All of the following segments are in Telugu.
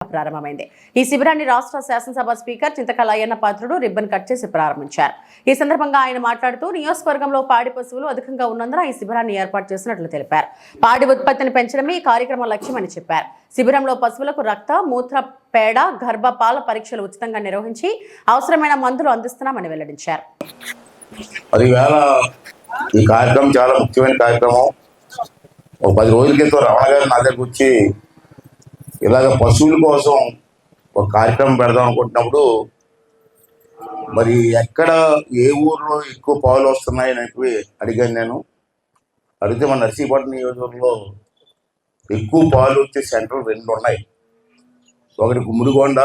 ప్రారంభమైంది. ఈ శిబిరాన్ని రాష్ట్ర శాసనసభ స్పీకర్ చింతకాయల అయ్యన్న పాత్రుడు రిబ్బన్ కట్ చేసి ప్రారంభించారు. ఈ సందర్భంగా ఆయన మాట్లాడుతూ నియోజకవర్గంలో పాడి పశువులు అధికంగా ఉన్నందున ఈ శిబిరాన్ని ఏర్పాటు చేసినట్లు తెలిపారు. పాడి ఉత్పత్తిని పెంచడమే ఈ కార్యక్రమం లక్ష్యమని చెప్పారు. శిబిరంలో పశువులకు రక్త, మూత్ర, పేడ, గర్భపాల పరీక్షలు ఉచితంగా నిర్వహించి అవసరమైన మందులు అందిస్తున్నామని వెల్లడించారు. ఈ కార్యక్రమం చాలా ముఖ్యమైన కార్యక్రమం. ఒక 10 రోజుల క్రితం రమణ గారు నా దగ్గరకు వచ్చి ఇలాగ పశువుల కోసం ఒక కార్యక్రమం పెడదాం అనుకుంటున్నప్పుడు మరి ఎక్కడ ఏ ఊర్లో ఎక్కువ పాలు వస్తున్నాయని చెప్పి అడిగాను. నేను అడిగితే మన నర్సీపట్నం నియోజకవర్గంలో ఎక్కువ పాలు వచ్చే సెంటర్లు 2 ఉన్నాయి. ఒకటి గుమ్మడిగొండ,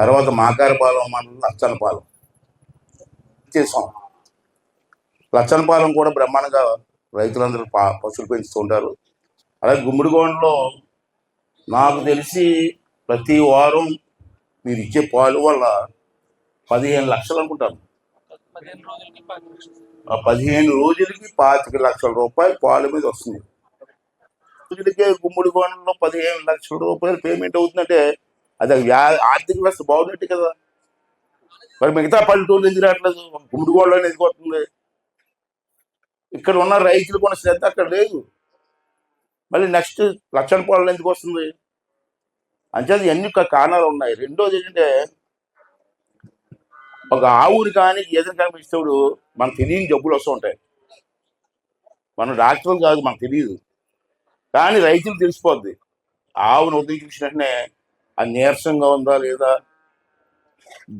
తర్వాత మాకారపాలెం మండలం లచ్చనపాలెం చేసాం. లచ్చనపాలెం కూడా బ్రహ్మాండంగా రైతులందరూ పశువులు పెంచుతూ ఉంటారు. అలాగే గుమ్మడిగొండలో నాకు తెలిసి ప్రతి వారం మీరు ఇచ్చే పాలు వల్ల 15 లక్షలు అనుకుంటాను. 15 రోజులకి 25 లక్షల రూపాయలు పాల మీద వస్తుంది. రోజులకే గుమ్మడిగొండలో 15 లక్షల రూపాయలు పేమెంట్ అవుతుందంటే అది ఆర్థిక వ్యవస్థ బాగున్నట్టు కదా. మరి మిగతా పల్లెటూళ్ళు ఎందుకు రావట్లేదు? గుమ్మడిగొండలో ఎందుకు వస్తుంది? ఇక్కడ ఉన్న రైతులు కూడా శ్రద్ధ అక్కడ లేదు. మళ్ళీ నెక్స్ట్ లక్షణపాలెం ఎందుకు వస్తుంది? అంచేది ఎన్ని కారణాలు ఉన్నాయి. రెండోది ఏంటంటే ఒక ఆవుని కానీ ఏదైనా కనిపిస్తేప్పుడు మనకు తెలియని జబ్బులు వస్తూ ఉంటాయి. మనం డాక్టర్లు కాదు, మనకు తెలియదు. కానీ రైతులు తెలిసిపోద్ది. ఆవును ఉదయం చూసిన వెంటనే అది నీరసంగా ఉందా లేదా,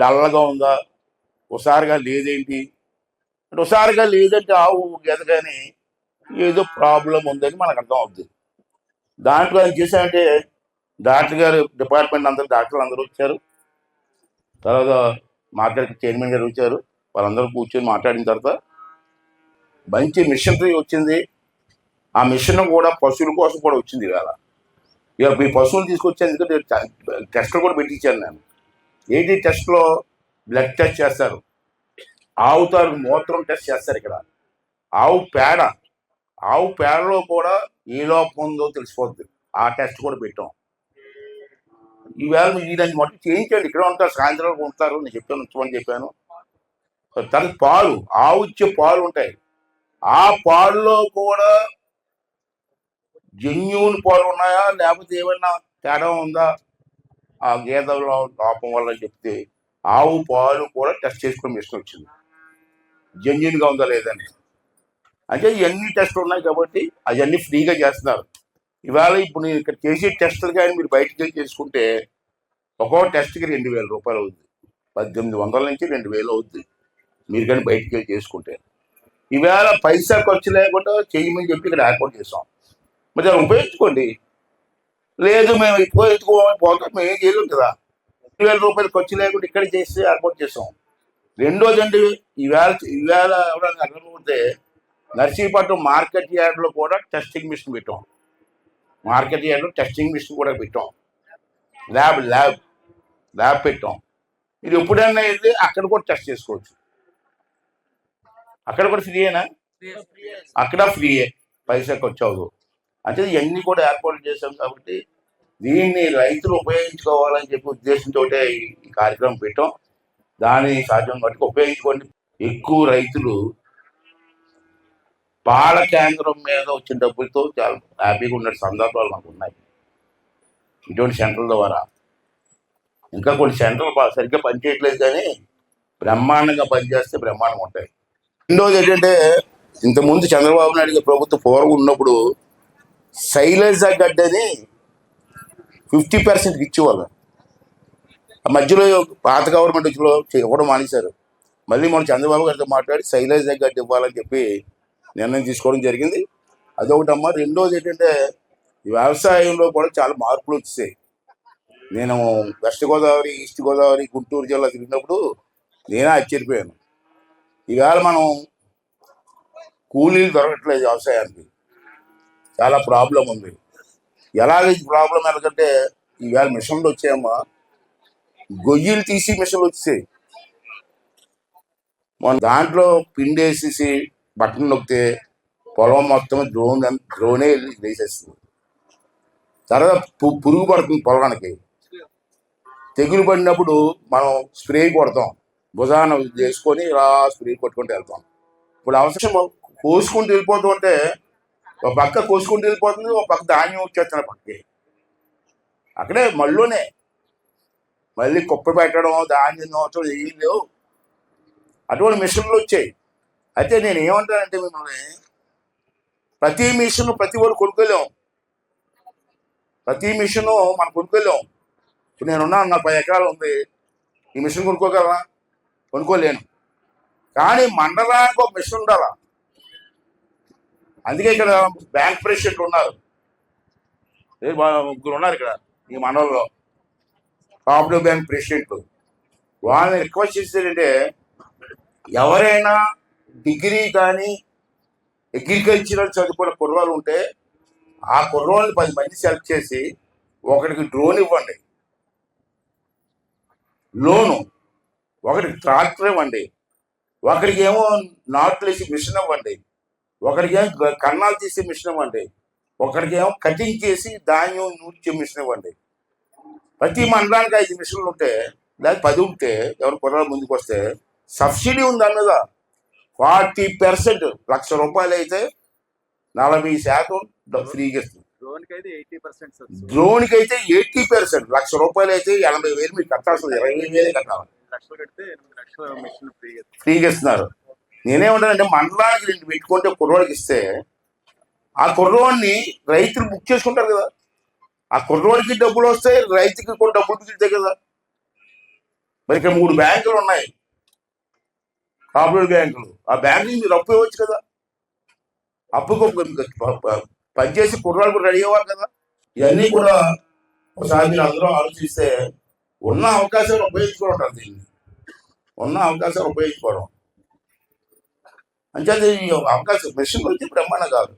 డల్లగా ఉందా, ఒకసారిగా లేదేంటి అంటే, ఒకసారిగా లేదంటే ఆవు ఎదగానే ఏదో ప్రాబ్లం ఉందని మనకు అర్థం అవుతుంది. దాంట్లో ఏం చేశారంటే డాక్టర్ గారు డిపార్ట్మెంట్ డాక్టర్లు అందరూ వచ్చారు. తర్వాత మార్కెట్ చైర్మన్ గారు వచ్చారు. వాళ్ళందరూ కూర్చొని మాట్లాడిన తర్వాత మంచి మిషనరీ వచ్చింది. ఆ మిషన్ కూడా పశువుల కోసం కూడా వచ్చింది. ఇక మీ పశువులు తీసుకొచ్చాను, ఎందుకంటే టెస్టులు కూడా పెట్టించాను నేను. ఏంటి టెస్ట్లో బ్లడ్ టెస్ట్ చేస్తారు, ఆవు తాలూకు మూత్రం టెస్ట్ చేస్తారు. ఇక్కడ ఆవు పేడలో కూడా ఏ లోపం ఉందో తెలిసిపోద్ది. ఆ టెస్ట్ కూడా పెట్టాం. ఈవేళ మీరు మొత్తం చేయించండి. ఇక్కడ ఉంటారు, సాయంత్రం ఉంటారు. నేను చెప్పాను ఉంచమని చెప్పాను. తన పాలు, ఆవు ఇచ్చే పాలు ఉంటాయి. ఆ పాలులో కూడా జెన్యూన్ పాలు ఉన్నాయా లేకపోతే ఏమన్నా తేడా ఉందా ఆ గేదెలో లోపం వల్ల చెప్తే ఆవు పాలు కూడా టెస్ట్ చేసుకుని మిషన్ వచ్చింది, జెన్యూన్గా ఉందా లేదని. అంటే ఇవన్నీ టెస్టులు ఉన్నాయి కాబట్టి అవన్నీ ఫ్రీగా చేస్తున్నారు. ఇప్పుడు నేను ఇక్కడ చేసే టెస్టులు కానీ మీరు బయటకు వెళ్ళి చేసుకుంటే ఒక్కో టెస్ట్కి 2000 రూపాయలు అవుతుంది. 1800 నుంచి 2000 అవుతుంది మీరు కానీ బయటకు వెళ్ళి చేసుకుంటే. పైసా ఖర్చు లేకుండా చేయమని చెప్పి ఇక్కడ ఏర్పాటు చేసాం. మరి దాన్ని ఉపయోగించుకోండి. లేదు మేము ఎక్కువ ఎత్తుకోమని పోతే మేము ఏం చేయలేం కదా. 2000 రూపాయలు ఖర్చు లేకుండా ఇక్కడ చేసి ఏర్పాటు చేసాం. రెండోది అండి, ఈవేళ ఎవరైనా అడగకపోతే నర్సీపట్నం మార్కెట్ యార్డ్లో కూడా టెస్టింగ్ మిషన్ పెట్టాం. మార్కెట్ యార్డ్లో టెస్టింగ్ మిషన్ కూడా పెట్టాం. ల్యాబ్ పెట్టాం. మీరు ఎప్పుడైనా వెళ్ళి అక్కడ కూడా టెస్ట్ చేసుకోవచ్చు. అక్కడ కూడా ఫ్రీయేనా? అక్కడ ఫ్రీయే, పైసా ఖర్చు అవ్వదు. అంటే ఇవన్నీ కూడా ఏర్పాటు చేశాం. కాబట్టి దీన్ని రైతులు ఉపయోగించుకోవాలని చెప్పి ఉద్దేశంతో ఈ కార్యక్రమం పెట్టాం. దాని సాధ్యం మటుకు ఉపయోగించుకోండి. ఎక్కువ రైతులు పాల కేంద్రం మీద వచ్చిన డబ్బులతో చాలా హ్యాపీగా ఉన్న సందర్భాలు మాకు ఉన్నాయి. ఇటువంటి సెంటర్ల ద్వారా ఇంకా కొన్ని సెంటర్లు సరిగ్గా పనిచేయట్లేదు, కానీ బ్రహ్మాండంగా పనిచేస్తే బ్రహ్మాండంగా ఉంటాయి. రెండోది ఏంటంటే, ఇంతకుముందు చంద్రబాబు నాయుడు ప్రభుత్వం పూర్వం ఉన్నప్పుడు శైలజ గడ్డని 50% ఇచ్చేవాళ్ళు. ఆ మధ్యలో పాత గవర్నమెంట్ ఇవ్వడం మానేశారు. మళ్ళీ మనం చంద్రబాబు గారితో మాట్లాడి శైలజ గడ్డ ఇవ్వాలని చెప్పి నిర్ణయం తీసుకోవడం జరిగింది. అదొకటమ్మా. రెండోది ఏంటంటే, ఈ వ్యవసాయంలో కూడా చాలా మార్పులు వచ్చాయి. నేను వెస్ట్ గోదావరి, ఈస్ట్ గోదావరి, గుంటూరు జిల్లా తిరిగినప్పుడు నేనే ఆశ్చర్యపోయాను. ఈవేళ మనం కూలీలు దొరకట్లేదు, వ్యవసాయానికి చాలా ప్రాబ్లం ఉంది. ఎలాగ ఈ ప్రాబ్లం ఎలాగంటే, ఈవేళ మిషన్లు వచ్చాయమ్మా, గొయ్యిలు తీసి మిషన్లు వచ్చాయి. మన దాంట్లో పిండేసేసి బట్టన్ నొక్కితే పొలం మొత్తం డ్రోనే వేసేస్తుంది. తర్వాత పురుగు పడుతుంది పొలానికి. తెగులు పడినప్పుడు మనం స్ప్రే కొడతాం, భుజాన చేసుకొని ఇలా స్ప్రే కొట్టుకుంటూ వెళ్తాం. ఇప్పుడు అవసరం కోసుకుంటూ వెళ్ళిపోతూ ఉంటే ఒక పక్క కోసుకుంటూ వెళ్ళిపోతుంది, ఒక పక్క ధాన్యం వచ్చేస్తున్న పక్కకి. అక్కడే మళ్ళీ కుప్ప పెట్టడం, ధాన్యం నోచడం ఏం లేవు. అటువంటి మిషన్లు వచ్చాయి. అయితే నేను ఏమంటానంటే మిమ్మల్ని, ప్రతి మిషన్ ప్రతి వాడు కొనుక్కోలేం. ప్రతి మిషను మనం కొనుక్కోలేం. ఇప్పుడు నేనున్నాను, నాకు 10 ఎకరాలు ఉంది, ఈ మిషన్ కొనుక్కోగలరా? కొనుక్కోలేను. కానీ మండలానికి ఒక మిషన్ ఉండాలా. అందుకే ఇక్కడ బ్యాంక్ ప్రెసిడెంట్లు ఉన్నారు, ముగ్గురు ఉన్నారు ఇక్కడ ఈ మండలంలో, కోఆపరేటివ్ బ్యాంక్ ప్రెసిడెంట్లు. వాళ్ళని రిక్వెస్ట్ చేసేదంటే, ఎవరైనా డిగ్రీ కానీ అగ్రికల్చరల్ చదువుకున్న కుర్రాలు ఉంటే ఆ కుర్రోళ్ళని 10 మంది సెలెక్ట్ చేసి ఒకటికి డ్రోన్ ఇవ్వండి, లోను, ఒకటికి ట్రాక్టర్ ఇవ్వండి, ఒకరికి ఏమో నాట్లు వేసి మిషన్ ఇవ్వండి, ఒకరికి ఏమో కన్నాలు తీసే మిషన్ ఇవ్వండి, ఒకరికి ఏమో కటింగ్ చేసి ధాన్యం నూర్చే మిషన్ ఇవ్వండి. ప్రతి మండలానికి 5 మిషన్లు ఉంటే, లేదా 10 ఉంటే, ఎవరు కుర్రాలు ముందుకు వస్తే సబ్సిడీ ఉంది దాని మీద 40%. ₹1,00,000 అయితే 40% ఫ్రీగా ఇస్తుంది. డ్రోన్కి అయితే 80%. ₹1,00,000 అయితే 80,000 మీరు కట్టాల్సింది, 20,000 కట్టాలి, ఫ్రీగా ఇస్తున్నారు. నేనేమంటానంటే, మండలానికి 2 పెట్టుకుంటే కుర్రోడికి ఇస్తే ఆ కుర్రోడిని రైతులు బుక్ చేసుకుంటారు కదా, ఆ కుర్రోడికి డబ్బులు వస్తాయి, రైతుకి కూడా డబ్బులు మిగులుతాయి కదా. మరి ఇక్కడ 3 బ్యాంకులు ఉన్నాయి, కోఆపరేటివ్ బ్యాంకులు. ఆ బ్యాంకుకి మీరు అప్పు ఇవ్వచ్చు కదా, అప్పుకు పనిచేసి కుర్రాలు కూడా రెడీ అవ్వాలి కదా. ఇవన్నీ కూడా ఒకసారి మీరు అందరూ ఆలోచిస్తే ఉన్న అవకాశాలు ఉపయోగించుకోవడం, దీన్ని ఉన్న అవకాశాలు ఉపయోగించుకోవడం. అంచేది ఈ అవకాశం మిషన్ వచ్చి బ్రహ్మాండం కాదు,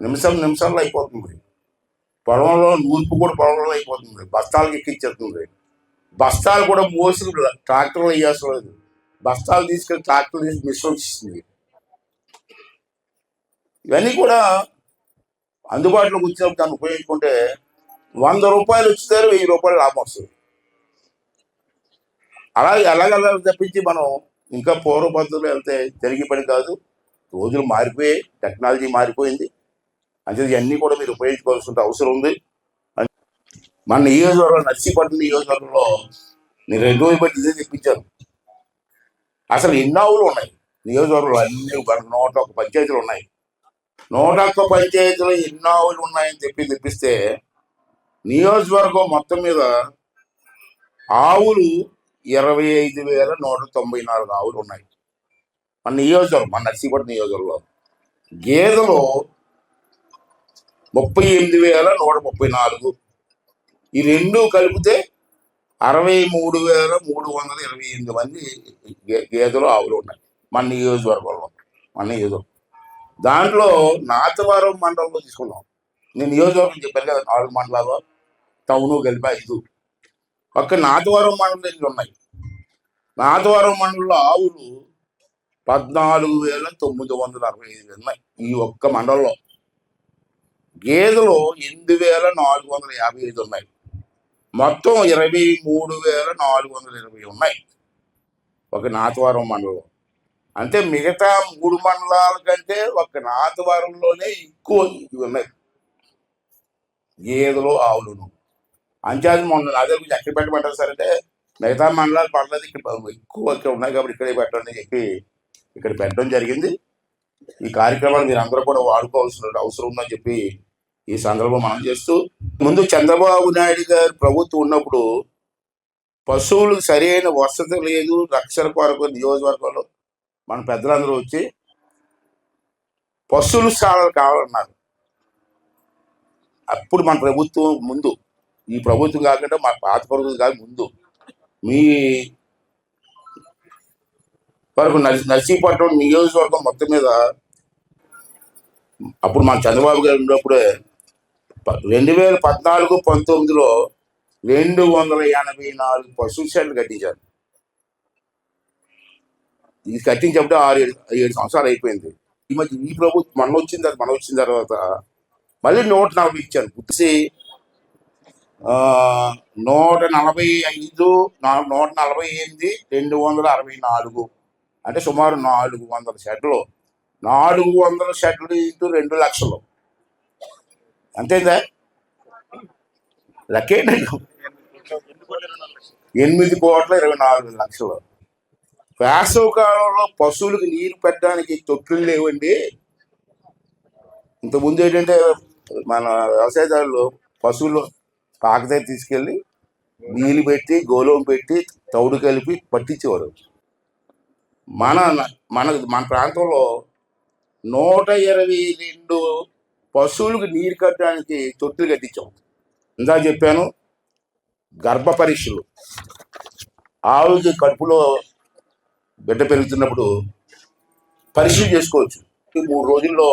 నిమిషాల్లో అయిపోతుంది. పొలంలో నూర్పు కూడా పొలంలో అయిపోతుంది, బస్తాలకు ఎక్కించేస్తుంది. బస్తాలు కూడా మోసి ట్రాక్టర్లు వేయాల్సిన లేదు, బస్తాలు తీసుకెళ్ళి ట్రాక్టర్ తీసి మిషన్ వచ్చిస్తుంది. ఇవన్నీ కూడా అందుబాటులోకి వచ్చినప్పుడు దాన్ని ఉపయోగించుకుంటే ₹100 వచ్చిస్తారు, ₹1000 లాభం వస్తుంది. అలాగే తప్పించి మనం ఇంకా పూర్వ పద్ధతులు వెళ్తే జరిగే పని కాదు. రోజులు మారిపోయాయి, టెక్నాలజీ మారిపోయింది. అంటే ఇవన్నీ కూడా మీరు ఉపయోగించుకోవాల్సిన అవసరం ఉంది. మన నియోజకవర్గం, నర్సీపట్నం నియోజకవర్గంలో నేను 2 రోజులు బట్టి ఇదే తెప్పించాను. అసలు ఎన్ని ఆవులు ఉన్నాయి నియోజకవర్గంలో? అన్ని 101 పంచాయతీలు ఉన్నాయి. 101 పంచాయతీలు ఎన్ని ఆవులు ఉన్నాయని తెప్పిస్తే నియోజకవర్గం మొత్తం మీద ఆవులు 25,194 ఆవులు ఉన్నాయి మన నియోజకవర్గం, మన నర్సీపట్నం నియోజకవర్గంలో. గేదెలు 38,134. ఈ 2 కలిపితే 63,328 మంది గేదెలు ఆవులు ఉన్నాయి మన నియోజకవర్గంలో. దాంట్లో నాతవరం మండలంలో తీసుకున్నాం. నేను నియోజకవర్గం చెప్పాను కదా, 4 మండలాలు, టౌను కలిపి 5. ఒక్క నాతవరం మండలం ఉన్నాయి. నాతవరం మండలంలో ఆవులు 14,965 ఉన్నాయి ఈ ఒక్క మండలంలో. గేదెలు 8,455 ఉన్నాయి. మొత్తం 23,420 ఉన్నాయి ఒక నాతవరం మండలంలో. అంటే మిగతా 3 మండలాల కంటే ఒక నాతవరంలోనే ఎక్కువ ఉన్నాయి గేదెలు, ఆవులను. అంచేది మొన్న నా దగ్గర ఎక్కడ పెట్టమంటారు సార్ అంటే, మిగతా మండలాలు పర్లేదు, ఇక్కడ ఎక్కువ ఇక్కడ ఉన్నాయి కాబట్టి ఇక్కడే పెట్టండి అని చెప్పి ఇక్కడ పెట్టడం జరిగింది. ఈ కార్యక్రమాన్ని మీరు అందరూ కూడా వాడుకోవాల్సిన అవసరం ఉందని చెప్పి ఈ సందర్భం మనం చేస్తూ, ముందు చంద్రబాబు నాయుడు గారు ప్రభుత్వం ఉన్నప్పుడు పశువులకు సరైన వసతి లేదు, రక్షణ కొరకు నియోజకవర్గంలో మన పెద్దలందరూ వచ్చి పశువుల స్థానాలు కావాలన్నారు. అప్పుడు మన ప్రభుత్వం ముందు, ఈ ప్రభుత్వం కాకుండా మా పాత ప్రభుత్వం కాదు, ముందు మీ వరకు నర్సీపట్నం నియోజకవర్గం మొత్తం మీద అప్పుడు మన చంద్రబాబు గారు ఉన్నప్పుడే 2014-19లో 284 పశువుల షెడ్లు కట్టించారు. ఇది కట్టించబట్టే 6-7 సంవత్సరాలు అయిపోయింది. ఈ మధ్య ఈ ప్రభుత్వం మనం వచ్చిన తర్వాత మళ్ళీ 140 ఇచ్చారు. గుర్తి 145 148 264 అంటే సుమారు 400 షెడ్లు. 400 షెడ్లు ఇంటూ 2 లక్షలు అంతేదా లెక్కేంటి? 8,24,00,000. వేసవి కాలంలో పశువులకు నీరు పెట్టడానికి తొట్టులు లేవండి. ఇంతకుముందు ఏంటంటే మన వ్యవసాయదారులు పశువులు కాకతీయ తీసుకెళ్ళి నీళ్ళు పెట్టి గోలం పెట్టి తౌడు కలిపి పట్టించేవారు. మన మన మన ప్రాంతంలో 122 పశువులకు నీరు కట్టడానికి తొట్టులు కట్టించాం. ఇందా చెప్పాను గర్భ పరీక్షలు. ఆవుకి కడుపులో బిడ్డ పెరుగుతున్నప్పుడు పరీక్షలు చేసుకోవచ్చు. ఈ 3 రోజుల్లో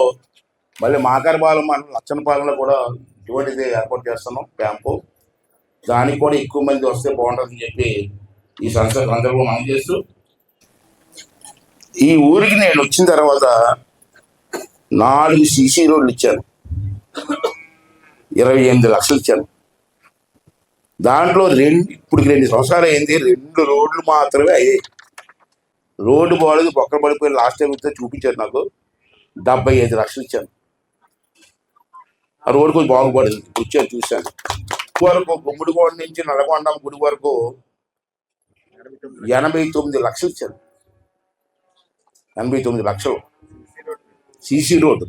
మళ్ళీ మాకారపాలెం మన లచ్చనపాలెంలో కూడా ఇటువంటిది ఏర్పాటు చేస్తున్నాం క్యాంపు. దానికి కూడా ఎక్కువ మంది వస్తే బాగుంటుందని చెప్పి ఈ సందర్భంలో మనం చేస్తూ, ఈ ఊరికి నేను వచ్చిన తర్వాత 4 సీసీ రోడ్లు ఇచ్చాను, 28 లక్షలు ఇచ్చాను. దాంట్లో ఇప్పుడు 2 సంవత్సరాలు అయింది, 2 రోడ్లు మాత్రమే అయ్యాయి. రోడ్డు బాగాలేదు, బొక్కలు పడిపోయి లాస్ట్ టైం ఇస్తే చూపించారు నాకు, 75 లక్షలు ఇచ్చాను. ఆ రోడ్డు కొంచెం బాగుపడింది, వచ్చాను చూశాను. వరకు గుమ్మడిగోడ నుంచి నల్గొండ గుడి వరకు 89 లక్షలు ఇచ్చాను. 89 లక్షలు సీసీ రోడ్డు.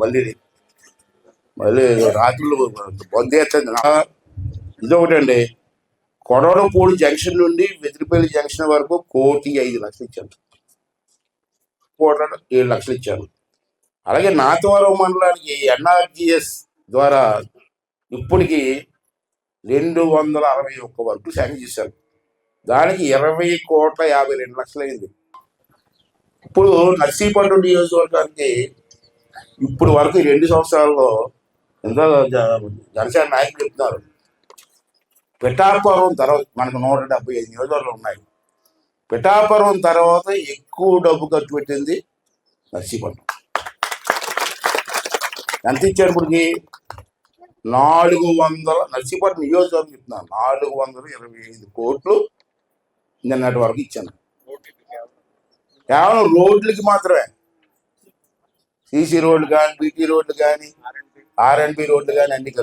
మళ్ళీ రాత్రులు బంద్ చేస్తుంది. ఇదొకటండి, కొడవలపూడి జంక్షన్ నుండి వెదిరిపల్లి జంక్షన్ వరకు 1,05,00,000 ఇచ్చాను. 7 లక్షలు ఇచ్చాను. అలాగే నాతవరం మండలానికి ఎన్ఆర్జిఎస్ ద్వారా ఇప్పటికి 261 వరకు శాంక్షన్ చేశాను. దానికి 20,52,00,000 అయింది. ఇప్పుడు నర్సీపట్నం నియోజకవర్గానికి ఇప్పుడు వరకు 2 సంవత్సరాల్లో ఎంత జనసేన నాయకులు చెప్తున్నారు, పిఠాపురం తర్వాత మనకు 175 నియోజకవర్గాలు ఉన్నాయి. పిఠాపురం తర్వాత ఎక్కువ డబ్బు ఖర్చు పెట్టింది నర్సీపట్నం. ఎంత ఇచ్చారు ఇప్పటికి? 400 నర్సీపట్నం నియోజకవర్గం చెప్తున్నాను, 425 కోట్లు నిన్నటి వరకు ఇచ్చాను. కేవలం రోడ్లకి మాత్రమే. సీసీ రోడ్లు కానీ, బీటీ రోడ్లు కానీ, ఆర్ఎన్బి రోడ్లు కానీ అన్ని కలిపి